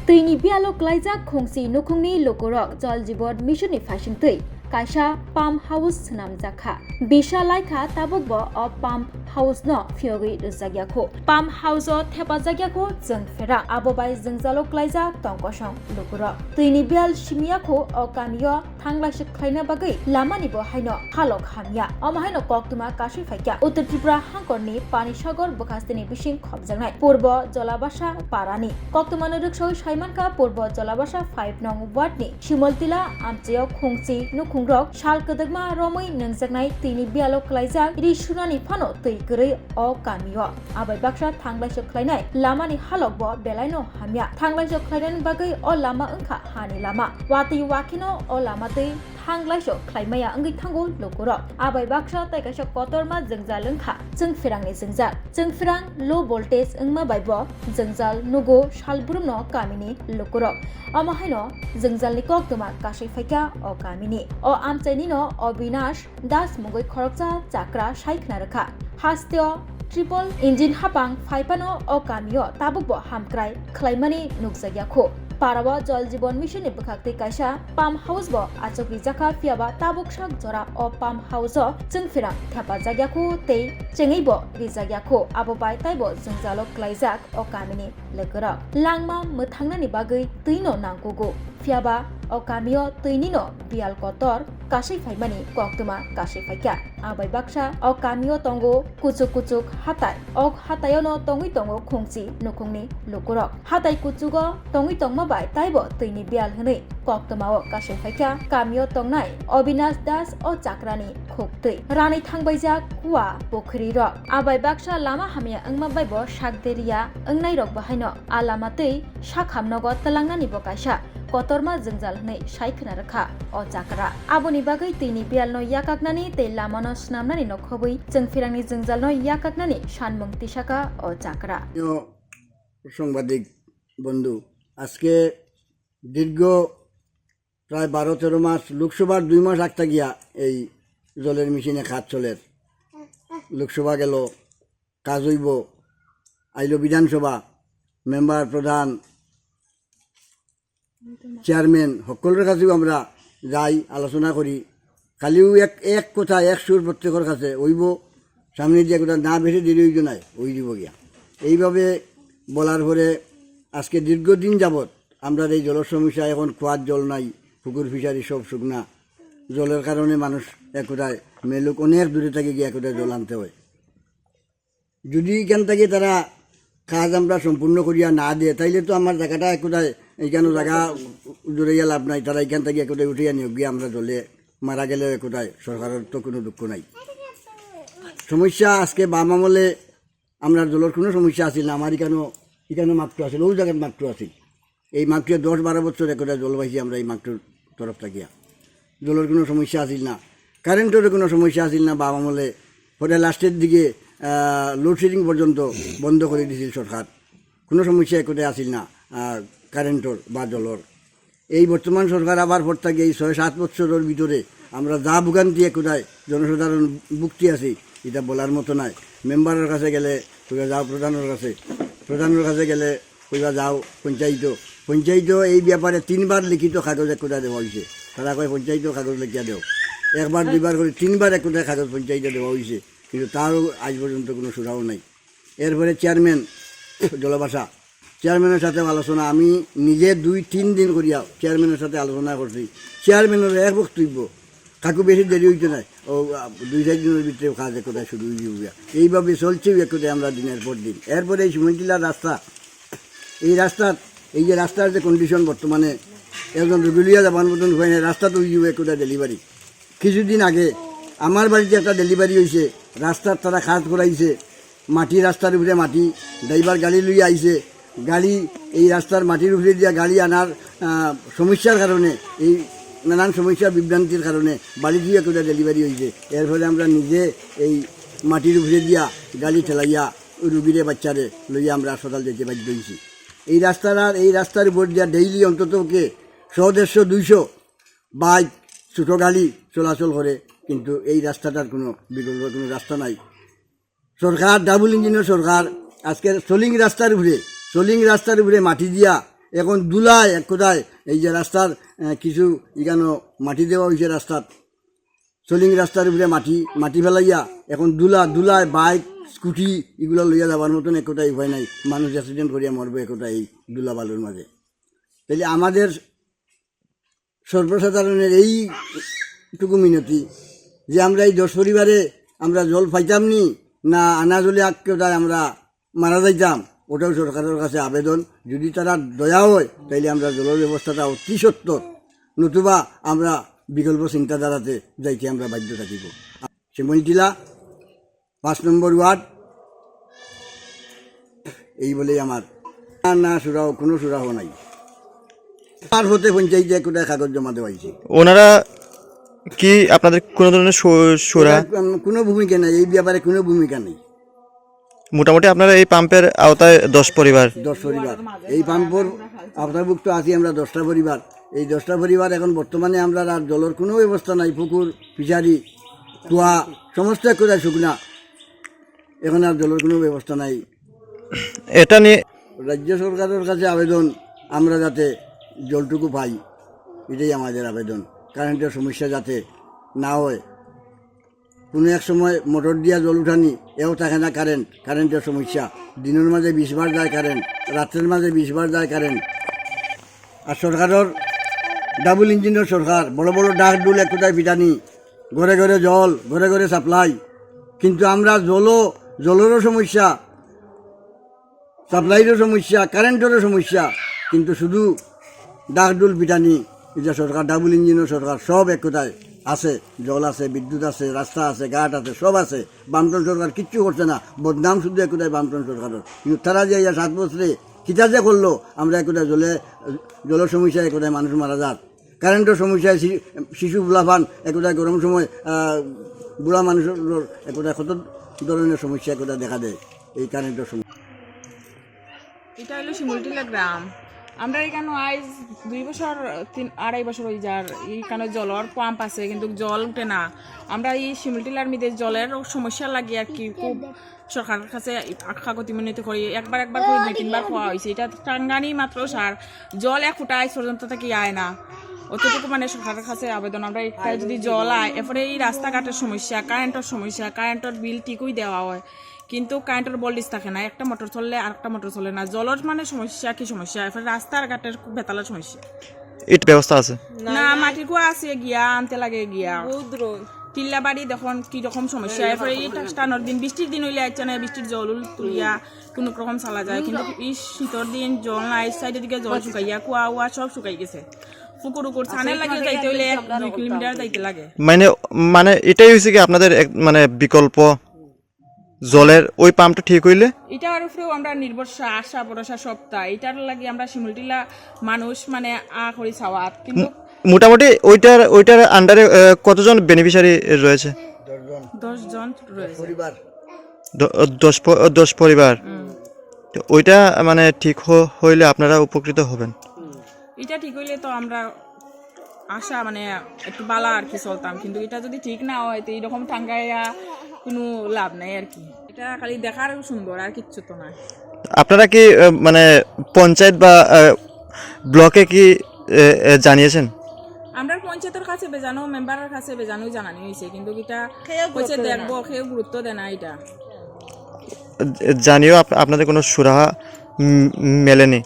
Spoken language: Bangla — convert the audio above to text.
Tini bialo klaijak khongsi nukhungni lokorok jal jibon mission fashion tui kaisa pump house nam jakha bisha laika tabukbo o pump house no fiogi dusagya kho pump house o thepa jagya kho jeng fera abobai jengjalo klaijak tongkosong lokorok tini bial simia kho o kamio thangla sikhlaina bagai lamani bo haino halok hamya amahaino koktuma kashi faikya Uttar Tripura hangkorni pani sagar bokastini bising khobjangnai purbo jolabasa parani koktuma nurukso saimanka purbo jolabasa 5 nong wardni Shimoltila amcheo khongsi nukhungrok sal kadagma romoi nangjaknai tini bialo klaijak ri sunani phano tui gurui o kamio abai baksa thangla sikhlainai lamani halok bo belaino hamya thangla sikhlainani bagai o lama ongkha hani lama wati wakino o lama tui hanglaiso khlaimaya angi thango lokoro abai baksa taikaisa kotorma jengjal ongkha jengfirangni jengjal jengfirang low voltage ongma baibo jengjal nugo salburumno kamini lokoro amahaino jengjalni koktuma kasai faika o kamini o amchaini no Obinash Das mugoi khorokcha chakra saikna rakha hasteo triple engine hapang faipano o kamio tabukbo hamkrai khlaimani nukjagya kho Parawa Jal Jibon Mission ni bukhakti kaisa pump house bo achokri jaka fiaba tabuk sak jora o pump house o jengfirang thapa jagya kho tei chengai bo rijagya kho abo bai taibo jengjalo klaijak o kamini lekora langma muthangna ni bagai tuino nangkogo fiaba o kamio tuinino bial kotor kasai faimani koktuma kasai faikya abai baksa o kamio tongo kuchuk hatai o hatayono tongui tongo khongsi nukhungni lokorok hatai kuchugo tongui tongma bai taibo tuini bial hwnui koktuma o kasai faikya kamio tongnai Obinash Das o chakrani khoktui rani thangbaijak kuwa pokhri rok abai baksa lama hamya angma baibo sakderia ongnai rok bahaino alamatui sakhamnogo talangnani bo kaisa kotorma jengjal hnai saikna rakha o chakra aboni bagai tini bialno yakaknani tei lamano snamnani no khobui jengfirangni jengjalno yakaknani sanmung tisaka o chakra সাংবাদিক বন্ধু আজকে দীর্ঘ প্রায় 12-13 মাস লোকসভার 2 মাস আগতে গিয়া এই জলের মেশিনে কাজ চলের লোকসভা গেল কাজ হইব আইলো বিধানসভা মেম্বার প্রধান চেয়ারম্যান সকলের কাছেও আমরা যাই আলোচনা করি খালিও এক কথা এক সুর প্রত্যেকের কাছে হইব সামনে দিয়ে কথা না বেশি দেরি হইতো নাই ওই দিব গিয়া এইভাবে বলার পরে আজকে দীর্ঘদিন যাবৎ আমরা এই জলের সমস্যা এখন খোয়ার জল নাই পুকুর ফিশারি সব শুকনা জলের কারণে মানুষ একটায় মেলুক অনেক দূরে থেকে গিয়ে একটায় জল আনতে হয় যদি এখান থেকে তারা কাজ আমরা সম্পূর্ণ করিয়া না দিয়ে তাইলে তো আমার জায়গাটা একটায় এইখানে জায়গা জড়াইয়া লাভ নাই তারা এখান থেকে একটায় উঠিয়া নিয়োগ গিয়ে আমরা জলে মারা গেলেও একটায় সরকারের তো কোনো দুঃখ নাই সমস্যা আজকে বাম আমলে আমরা জলের কোনো সমস্যা আসিল না আমার এখানে মাত্র আসিল ওই জায়গায় মাত্র আসিল এই মাত্র 10-12 বছর একটা জল পাইছি আমরা এই মাত্র তরফ থাকিয়া জলের কোনো সমস্যা আসিল না কারেন্টেরও কোনো সমস্যা আসিল না বাম আমলে পরে লাস্টের দিকে লোডশেডিং পর্যন্ত বন্ধ করে দিয়েছিল সরকার কোনো সমস্যা একটাই আসিল না কারেন্টর বা জলর এই বর্তমান সরকার আবার পর থেকে এই 6-7 বছরের ভিতরে আমরা যা ভোগান্তি একটায় জনসাধারণ ভুক্তি আছি এটা বলার মতো নাই মেম্বারের কাছে গেলে কইবা যাও প্রধানের কাছে গেলে কইবা যাও পঞ্চায়েত এই ব্যাপারে 3 বার লিখিত কাগজ একটা দেওয়া হয়েছে তারা কয় পঞ্চায়েত কাগজ লিখিয়া দেও একবার 2বার করে 3 বার একটা কাগজ পঞ্চায়েতে দেওয়া হয়েছে কিন্তু তারও আজ পর্যন্ত কোনো সুরাও নাই এরপরে চেয়ারম্যান জলবাসা চেয়ারম্যানের সাথে আলোচনা আমি নিজে 2-3 দিন করিয়া চেয়ারম্যানের সাথে আলোচনা করছি চেয়ারম্যানের এক বক্তব্য কাকু বেশি দেরি হইতে নাই ও 2-4 দিনের ভিতরে কাজ একটা শুরু হয়ে যাবে এইভাবে চলছেও একটা আমরা দিনের পর দিন এরপরে এই সুমন্তিলার রাস্তা এই যে রাস্তার যে কন্ডিশন বর্তমানে একজন রুগুলিয়া যাবার মতন হয় না রাস্তা তো হয়ে যাবে একটা ডেলিভারি কিছুদিন আগে আমার বাড়িতে একটা ডেলিভারি হয়েছে রাস্তার তারা কাজ করাইছে মাটি রাস্তার উপরে মাটি ড্রাইভার গাড়ি লইয়া আইছে গাড়ি এই রাস্তার মাটির উপরে দিয়া গাড়ি আনার সমস্যার কারণে এই নানান সমস্যার বিভ্রান্তির কারণে বাড়ি দিয়ে একটা ডেলিভারি হয়েছে এর ফলে আমরা নিজে এই মাটির উপরে দিয়া গাড়ি ঠেলাইয়া রুগীরে বাচ্চারে লইয়া আমরা হাসপাতাল যেতে বাধ্য হয়েছি এই রাস্তার উপর দিয়া ডেইলি অন্ততকে 100-150-200 বাইক ছোটো গাড়ি চলাচল করে কিন্তু এই রাস্তাটার কোনো বিকল্প কোনো রাস্তা নাই সরকার ডাবল ইঞ্জিনের সরকার আজকে সোলিং রাস্তার উপরে মাটি দিয়া এখন দুলায় এক কোথায় এই যে রাস্তার কিছু এখানে মাটি দেওয়া হয়েছে রাস্তার চলিং রাস্তার উপরে মাটি ফেলাইয়া এখন দুলায় বাইক স্কুটি এগুলো লইয়া যাবার মতন এক কোথায় উপায় নাই, মানুষ অ্যাক্সিডেন্ট করিয়া মরবে এক কোথায় এই দুলা বালুর মাঝে। তাইলে আমাদের সর্বসাধারণের এইটুকু মিনতি যে আমরা এই 10 পরিবারে আমরা জল পাইতাম নি না আনা জলে কোথায় আমরা মারা যাইতাম, ওটাও সরকারের কাছে আবেদন। যদি তারা দয়া হয় তাইলে আমরা জলের ব্যবস্থাটা অতি সত্তর, নতুবা আমরা বিকল্প চিন্তাধারাতে যাইতে আমরা বাধ্য থাকিব। শিমুলটিলা 5 নম্বর ওয়ার্ড, এই বলেই আমার না সুরাহ কোনো সুরাহ নাই। আর হতে পঞ্চায়েতে কোথায় কাগজ জমা দেওয়াইছে, ওনারা কি আপনাদের কোনো ধরনের সুরা কোনো ভূমিকা নাই, এই ব্যাপারে কোনো ভূমিকা নেই। মোটামুটি আপনারা এই পাম্পের আওতায় 10 পরিবার এই পাম্পর আওতাভুক্ত আছি আমরা 10টা পরিবার। এই 10টা পরিবার এখন বর্তমানে আমরা আর জলের কোনো ব্যবস্থা নাই, পুকুর ফিশারি কুয়া সমস্ত কোথায় শুকনা, এখন আর জলের কোনো ব্যবস্থা নাই। এটা নিয়ে রাজ্য সরকারের কাছে আবেদন আমরা যাতে জলটুকু পাই, এটাই আমাদের আবেদন। কারেন্টের সমস্যা যাতে না হয়, কোনো এক সময় মোটর দিয়া জল উঠানি এও থাকে না, কারেন্টের সমস্যা, দিনের মাঝে 20 বার যায় কারেন্ট, রাত্রের মাঝে 20 বার যায় কারেন্ট। আর সরকারের ডাবল ইঞ্জিনের সরকার, বড় বড় ডাক ডুল এক কোথায় পিটানি, ঘরে ঘরে জল, ঘরে ঘরে সাপ্লাই, কিন্তু আমরা জলেরও সমস্যা, সাপ্লাইয়েরও সমস্যা, কারেন্টেরও সমস্যা, কিন্তু শুধু ডাকডুল পিটানি। এটা সরকার ডাবল ইঞ্জিনের সরকার, সব এক কোথায় আছে, জল আছে, বিদ্যুৎ আছে, রাস্তা আছে, ঘাট আছে, সব আছে। বামটন সরকার কিচ্ছু করছে না, বদনাম শুধু এক কোথায় বামটন সরকারের। কিন্তু তারা যে 7 বছরে কিতা যে করলো, আমরা এক কোথায় জলের সমস্যায় এক কোথায় মানুষ মারা যাক, কারেন্টের সমস্যায় শিশু বুলাফান এক কোথায় গরম সময় বুড়া মানুষের এক কোথায় কত ধরনের সমস্যা এক কোথায় দেখা দেয় এই কারেন্টের সমস্যা। এটা হলো শিমুলটিলা গ্রাম। আমরা এখানে আজ 2 বছর 2.5 বছর হয়ে যার এইখানে জলের পাম্প আছে, কিন্তু জল উঠে না। আমরা এই শিমুলটিলার মধ্যে জলের সমস্যা লাগে আর কি, খুব সরকারের কাছে কাগতি মিনতি করি, একবার করে 2-3 বার খাওয়া হয়েছে। এটা টাঙ্গানি মাত্র সার, জল 1 ফুটা আজ পর্যন্ত থেকে আয় না। অতটুকু মানে সরকারের কাছে আবেদন, আমরা এখানে যদি জল আয়, এরপরে এই রাস্তাঘাটের সমস্যা, কারেন্টের বিল ঠিকই দেওয়া হয়, কিন্তু কারেন্টের বল্ডিস থাকে না, একটা মোটর চললে আরেকটা মোটর চলে না। জলের মানে সমস্যা কি সমস্যা, এরপরে রাস্তার ঘাটের খুব বেতালার সমস্যা। ইট ব্যবস্থা আছে না, মাটির কুয়া আছে, গিয়া আনতে লাগে, গিয়া টিল্লা বাড়ি দেখুন কি রকম সমস্যা। এরপরে এই টানোর দিন, বৃষ্টির দিন হইলে আচ্ছা না, বৃষ্টির জল তুলিয়া কোনো রকম চালা যায়, কিন্তু এই শীতের দিন জল নাই, সাইডের দিকে জল শুকাইয়া, কুয়া সব শুকাই গেছে। পুকুর ছানের লাগে যাইতে হইলে 1-2 কিলোমিটার যাইতে লাগে। মানে এটাই হয়েছে কি আপনাদের মানে বিকল্প জলের ওই পাম্পটা ঠিক হইলে এটার উপরেও আমরা নির্ভরশীল, আশা ভরসা সপ্তাহ এটার লাগে আমরা শিমুলটিলা মানুষ মানে করি চাওয়াত। কিন্তু মোটামুটি ওইটার আন্ডারে কতজন বেনিফিশিয়ারি রয়েছে? 10 জন রয়েছে, 10 পরিবার। তো ওইটা মানে ঠিক হইলে আপনারা উপকৃত হবেন। এটা ঠিক হইলে তো আমরা আশা মানে একটু বালা আর কি চলতাম, কিন্তু এটা যদি ঠিক না হয় তো এইরকম টাঙ্গাইয়া কোনো লাভ নাই আর কি। এটা খালি দেখার সুন্দর, আর কিচ্ছু তো না। আপনারা কি মানে পঞ্চায়েত বা ব্লকে কি জানিয়েছেন? আমরা পঞ্চায়েতের কাছে বেজানো, মেম্বারের কাছে বেজানো জানানি হয়েছে, কিন্তু এটা হচ্ছে দেখবো, কেউ গুরুত্ব দেয় না। এটা জানিও আপনাদের কোনো সুরাহা মেলেনি?